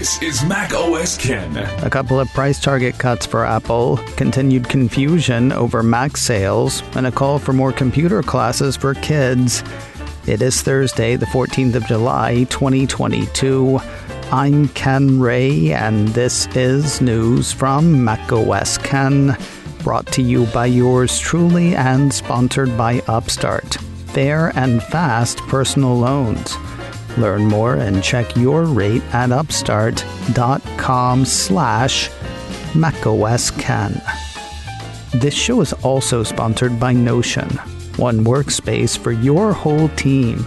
This is Mac OS Ken. A couple of price target cuts for Apple, continued confusion over Mac sales, and a call for more computer classes for kids. It is Thursday, the 14th of July, 2022. I'm Ken Ray, and this is news from Mac OS Ken, brought to you by yours truly and sponsored by Upstart. Fair and fast personal loans. Learn more and check your rate at upstart.com/macOSKen. This show is also sponsored by Notion, one workspace for your whole team.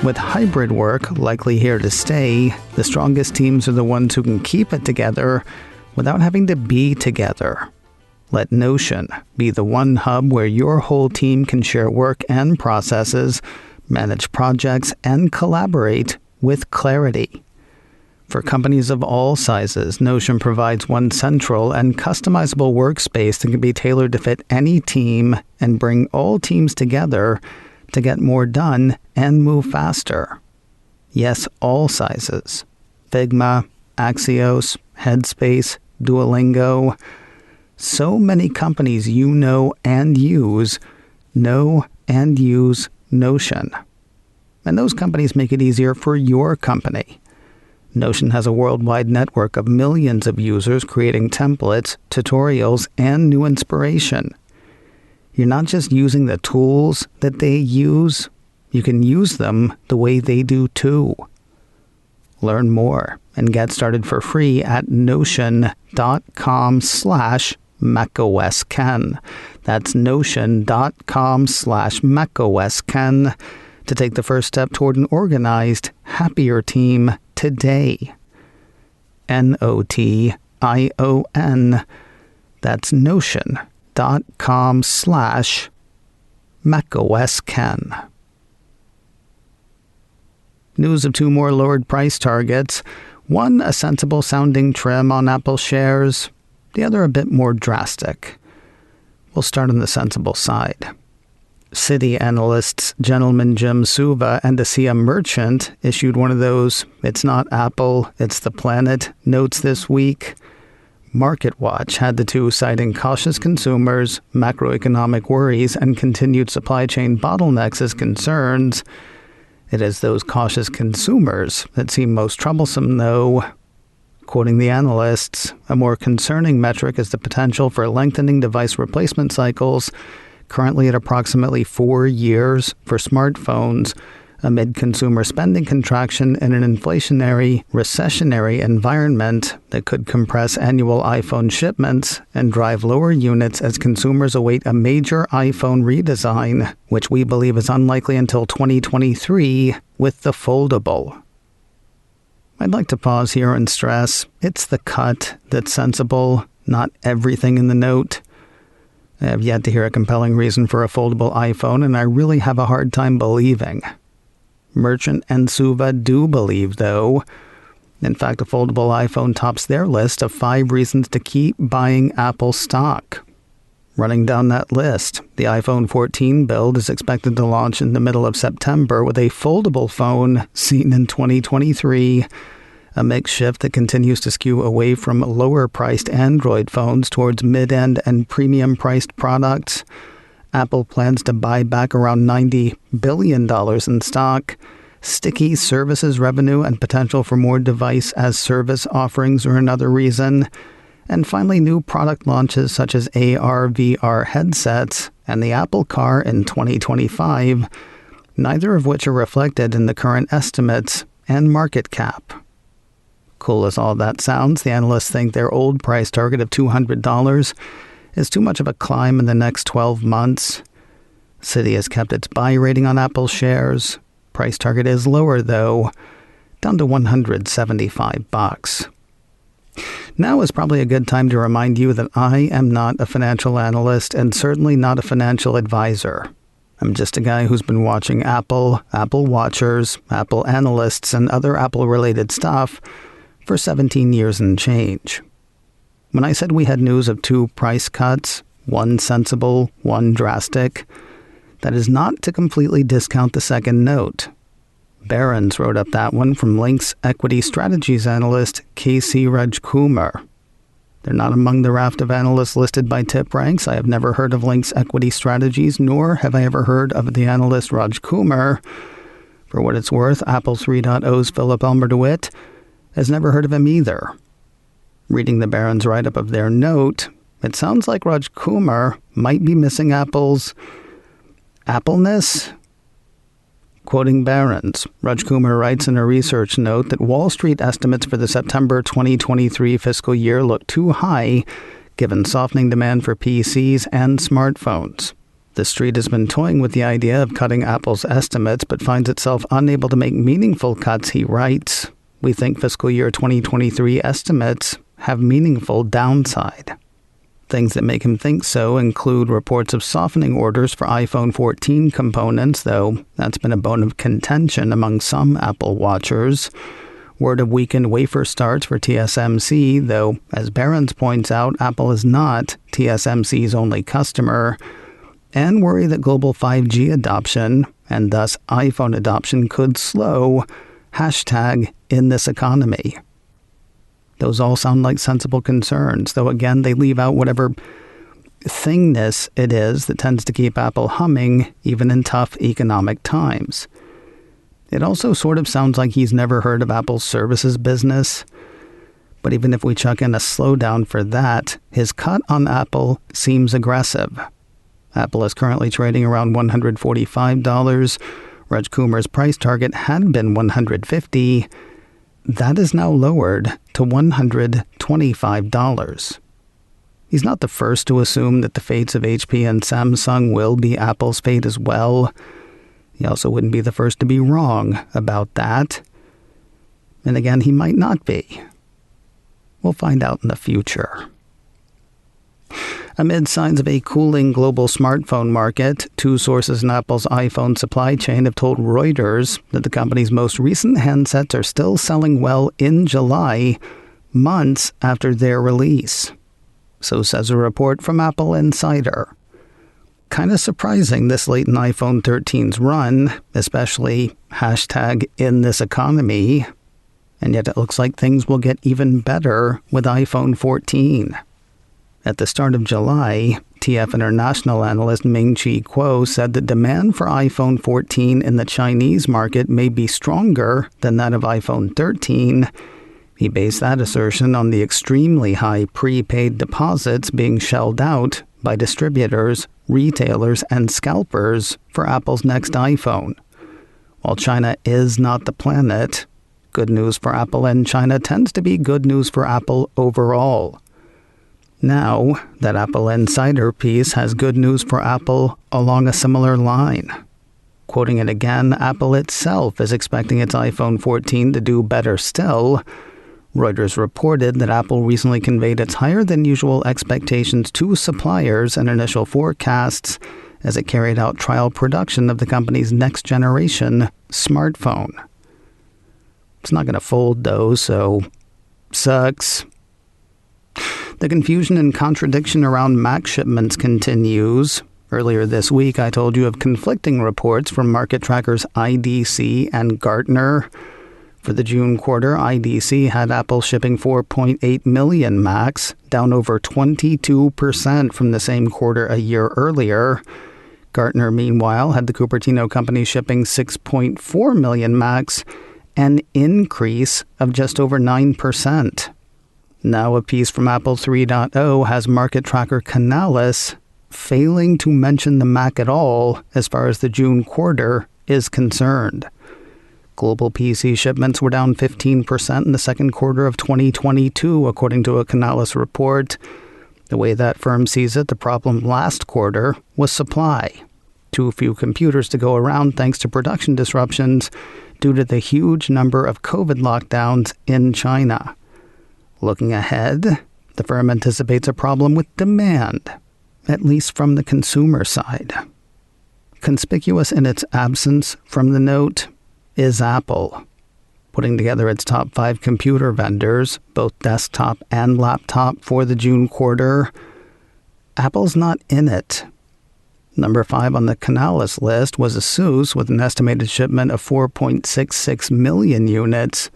With hybrid work likely here to stay, the strongest teams are the ones who can keep it together without having to be together. Let Notion be the one hub where your whole team can share work and processes, manage projects, and collaborate with clarity. For companies of all sizes, Notion provides one central and customizable workspace that can be tailored to fit any team and bring all teams together to get more done and move faster. Yes, all sizes. Figma, Axios, Headspace, Duolingo. So many companies you know and use Notion. And those companies make it easier for your company. Notion has a worldwide network of millions of users creating templates, tutorials, and new inspiration. You're not just using the tools that they use, you can use them the way they do too. Learn more and get started for free at notion.com/macOSKen. That's notion.com/macOSKen to take the first step toward an organized, happier team today. NOTION. That's notion.com/macOSKen. News of two more lowered price targets. One, a sensible sounding trim on Apple shares. The other a bit more drastic. We'll start on the sensible side. Citi analysts Gentleman Jim Suva and Asia Merchant issued one of those "it's not Apple, it's the planet" notes this week. MarketWatch had the two citing cautious consumers, macroeconomic worries, and continued supply chain bottlenecks as concerns. It is those cautious consumers that seem most troublesome, though. Quoting the analysts, a more concerning metric is the potential for lengthening device replacement cycles, currently at approximately 4 years for smartphones, amid consumer spending contraction in an inflationary, recessionary environment that could compress annual iPhone shipments and drive lower units as consumers await a major iPhone redesign, which we believe is unlikely until 2023 with the foldable. I'd like to pause here and stress, it's the cut that's sensible, not everything in the note. I have yet to hear a compelling reason for a foldable iPhone, and I really have a hard time believing. Merchant and Suva do believe, though. In fact, a foldable iPhone tops their list of 5 reasons to keep buying Apple stock. Running down that list, the iPhone 14 build is expected to launch in the middle of September with a foldable phone seen in 2023, a mix shift that continues to skew away from lower-priced Android phones towards mid-end and premium-priced products. Apple plans to buy back around $90 billion in stock. Sticky services revenue and potential for more device-as-service offerings are another reason. And finally, new product launches such as AR/VR headsets and the Apple Car in 2025, neither of which are reflected in the current estimates and market cap. Cool as all that sounds, the analysts think their old price target of $200 is too much of a climb in the next 12 months. Citi has kept its buy rating on Apple shares. Price target is lower, though, down to $175. Now is probably a good time to remind you that I am not a financial analyst and certainly not a financial advisor. I'm just a guy who's been watching Apple, Apple Watchers, Apple analysts, and other Apple-related stuff for 17 years and change. When I said we had news of 2 price cuts, one sensible, one drastic, that is not to completely discount the second note. Barron's wrote up that one from Link's equity strategies analyst K.C. Rajkumar. They're not among the raft of analysts listed by tip ranks. I have never heard of Link's equity strategies, nor have I ever heard of the analyst Rajkumar. For what it's worth, Apple 3.0's Philip Elmer-DeWitt has never heard of him either. Reading the Barron's write-up of their note, it sounds like Rajkumar might be missing Apple's Appleness. Quoting Barron's, Rajkumar writes in a research note that Wall Street estimates for the September 2023 fiscal year look too high, given softening demand for PCs and smartphones. The Street has been toying with the idea of cutting Apple's estimates, but finds itself unable to make meaningful cuts, he writes. We think fiscal year 2023 estimates have meaningful downside. Things that make him think so include reports of softening orders for iPhone 14 components, though that's been a bone of contention among some Apple watchers. Word of weakened wafer starts for TSMC, though, as Barron's points out, Apple is not TSMC's only customer. And worry that global 5G adoption, and thus iPhone adoption, could slow, #in this economy. Those all sound like sensible concerns, though again, they leave out whatever thingness it is that tends to keep Apple humming, even in tough economic times. It also sort of sounds like he's never heard of Apple's services business. But even if we chuck in a slowdown for that, his cut on Apple seems aggressive. Apple is currently trading around $145. Rajkumar's price target had been $150. That is now lowered to $125. He's not the first to assume that the fates of HP and Samsung will be Apple's fate as well. He also wouldn't be the first to be wrong about that. And again, he might not be. We'll find out in the future. Amid signs of a cooling global smartphone market, two sources in Apple's iPhone supply chain have told Reuters that the company's most recent handsets are still selling well in July, months after their release. So says a report from Apple Insider. Kind of surprising this late in iPhone 13's run, especially #in this economy. And yet it looks like things will get even better with iPhone 14. At the start of July, TF International analyst Ming-Chi Kuo said that demand for iPhone 14 in the Chinese market may be stronger than that of iPhone 13. He based that assertion on the extremely high prepaid deposits being shelled out by distributors, retailers, and scalpers for Apple's next iPhone. While China is not the planet, good news for Apple in China tends to be good news for Apple overall. Now, that Apple Insider piece has good news for Apple along a similar line. Quoting it again, Apple itself is expecting its iPhone 14 to do better still. Reuters reported that Apple recently conveyed its higher-than-usual expectations to suppliers and initial forecasts as it carried out trial production of the company's next-generation smartphone. It's not going to fold, though, so sucks. The confusion and contradiction around Mac shipments continues. Earlier this week, I told you of conflicting reports from market trackers IDC and Gartner. For the June quarter, IDC had Apple shipping 4.8 million Macs, down over 22% from the same quarter a year earlier. Gartner, meanwhile, had the Cupertino company shipping 6.4 million Macs, an increase of just over 9%. Now a piece from Apple 3.0 has market tracker Canalys failing to mention the Mac at all as far as the June quarter is concerned. Global PC shipments were down 15% in the second quarter of 2022, according to a Canalys report. The way that firm sees it, the problem last quarter was supply. Too few computers to go around thanks to production disruptions due to the huge number of COVID lockdowns in China. Looking ahead, the firm anticipates a problem with demand, at least from the consumer side. Conspicuous in its absence from the note is Apple, putting together its top 5 computer vendors, both desktop and laptop, for the June quarter. Apple's not in it. Number 5 on the Canalys list was ASUS with an estimated shipment of 4.66 million units.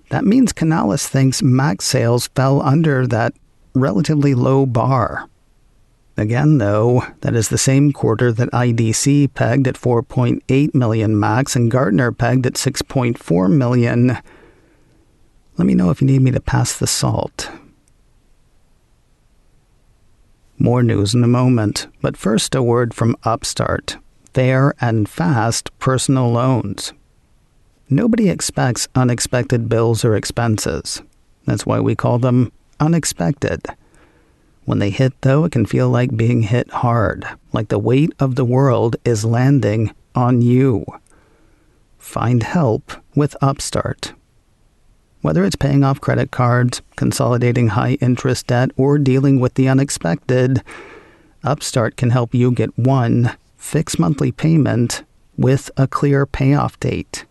That means Canalys thinks Mac sales fell under that relatively low bar. Again, though, that is the same quarter that IDC pegged at 4.8 million Macs and Gartner pegged at 6.4 million. Let me know if you need me to pass the salt. More news in a moment, but first a word from Upstart. Fair and fast personal loans. Nobody expects unexpected bills or expenses. That's why we call them unexpected. When they hit, though, it can feel like being hit hard, like the weight of the world is landing on you. Find help with Upstart. Whether it's paying off credit cards, consolidating high-interest debt, or dealing with the unexpected, Upstart can help you get one fixed monthly payment with a clear payoff date.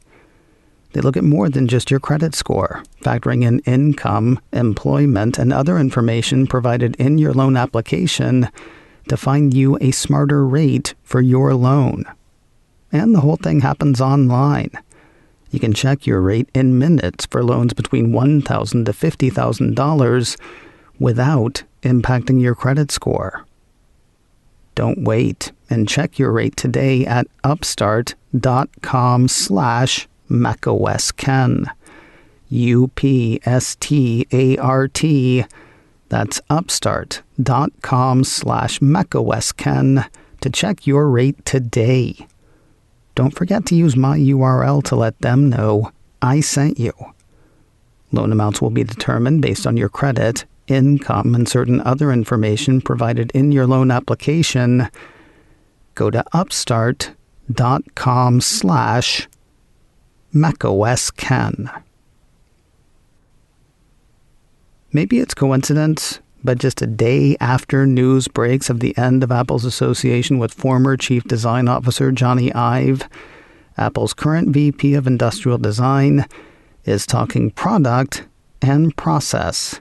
They look at more than just your credit score, factoring in income, employment, and other information provided in your loan application to find you a smarter rate for your loan. And the whole thing happens online. You can check your rate in minutes for loans between $1,000 to $50,000 without impacting your credit score. Don't wait and check your rate today at upstart.com/macOSKen. UPSTART. That's upstart.com/macOSKen to check your rate today. Don't forget to use my URL to let them know I sent you. Loan amounts will be determined based on your credit, income, and certain other information provided in your loan application. Go to upstart.com/macOSKen. Maybe it's coincidence, but just a day after news breaks of the end of Apple's association with former Chief Design Officer Johnny Ive, Apple's current VP of Industrial Design is talking product and process.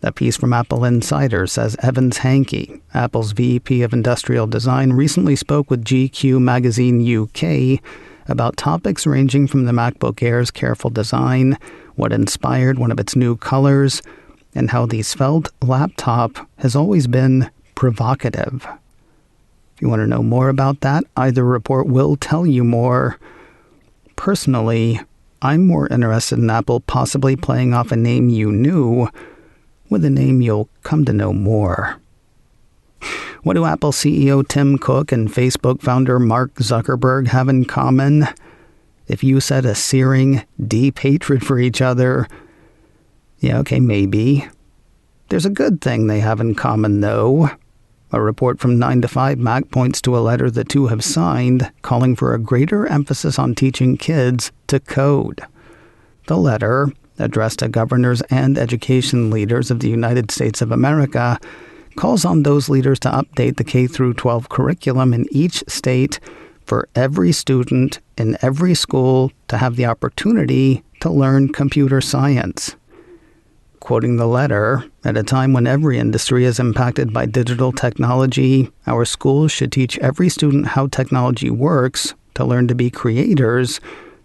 A piece from Apple Insider says Evans Hankey, Apple's VP of Industrial Design, recently spoke with GQ Magazine UK about topics ranging from the MacBook Air's careful design, what inspired one of its new colors, and how the svelte laptop has always been provocative. If you want to know more about that, either report will tell you more. Personally, I'm more interested in Apple possibly playing off a name you knew with a name you'll come to know more. What do Apple CEO Tim Cook and Facebook founder Mark Zuckerberg have in common? If you said a searing, deep hatred for each other, yeah, okay, maybe. There's a good thing they have in common, though. A report from 9 to 5 Mac points to a letter the two have signed calling for a greater emphasis on teaching kids to code. The letter, addressed to governors and education leaders of the United States of America, calls on those leaders to update the K-12 curriculum in each state for every student in every school to have the opportunity to learn computer science. Quoting the letter, at a time when every industry is impacted by digital technology, our schools should teach every student how technology works to learn to be creators,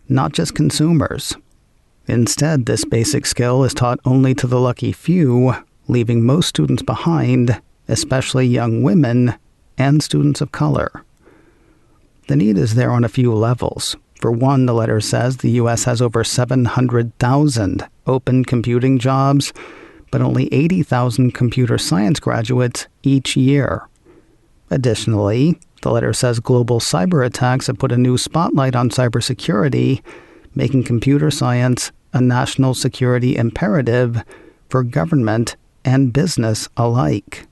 not just consumers. Instead, this basic skill is taught only to the lucky few, leaving most students behind, especially young women and students of color. The need is there on a few levels. For one, the letter says the U.S. has over 700,000 open computing jobs, but only 80,000 computer science graduates each year. Additionally, the letter says global cyber attacks have put a new spotlight on cybersecurity, making computer science a national security imperative for government and business alike.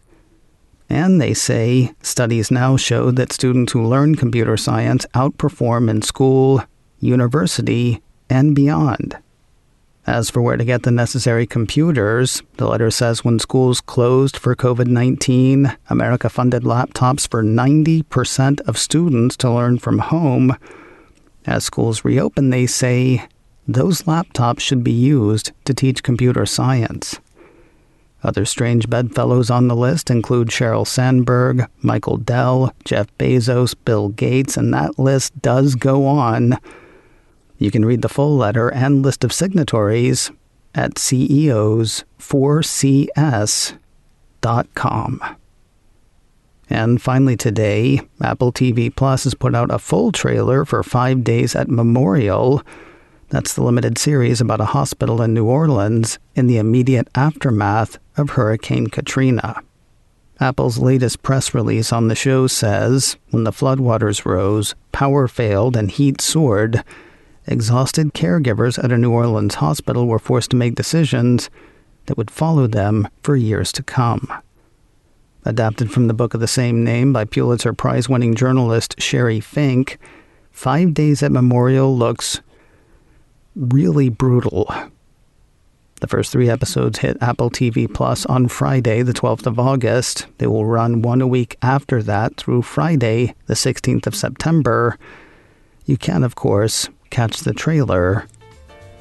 And they say studies now show that students who learn computer science outperform in school, university, and beyond. As for where to get the necessary computers, the letter says when schools closed for COVID-19, America funded laptops for 90% of students to learn from home. As schools reopen, they say those laptops should be used to teach computer science. Other strange bedfellows on the list include Sheryl Sandberg, Michael Dell, Jeff Bezos, Bill Gates, and that list does go on. You can read the full letter and list of signatories at ceos4cs.com. And finally today, Apple TV Plus has put out a full trailer for 5 Days at Memorial. That's the limited series about a hospital in New Orleans in the immediate aftermath of Hurricane Katrina. Apple's latest press release on the show says, when the floodwaters rose, power failed, and heat soared, exhausted caregivers at a New Orleans hospital were forced to make decisions that would follow them for years to come. Adapted from the book of the same name by Pulitzer Prize-winning journalist Sherry Fink, 5 Days at Memorial looks really brutal. The first 3 episodes hit Apple TV Plus on Friday, the 12th of August. They will run one a week after that through Friday, the 16th of September. You can, of course, catch the trailer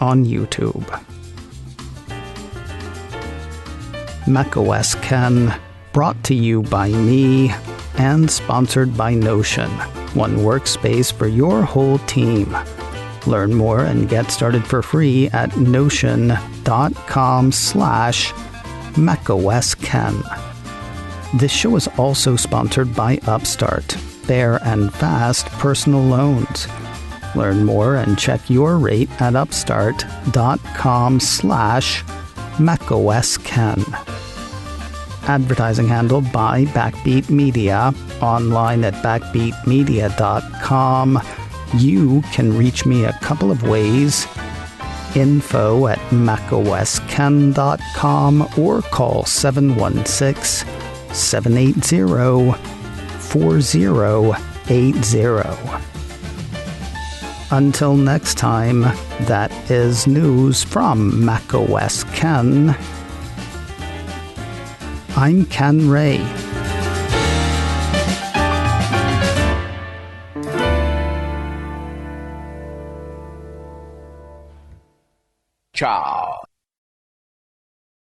on YouTube. macOS Ken, brought to you by me and sponsored by Notion, one workspace for your whole team. Learn more and get started for free at notion.com/macOSKen. This show is also sponsored by Upstart, fair and fast personal loans. Learn more and check your rate at upstart.com/macOSKen. Advertising handled by Backbeat Media, online at backbeatmedia.com. You can reach me a couple of ways. info@macosken.com or call 716-780-4080. Until next time, that is news from macOS Ken. I'm Ken Ray. Ciao.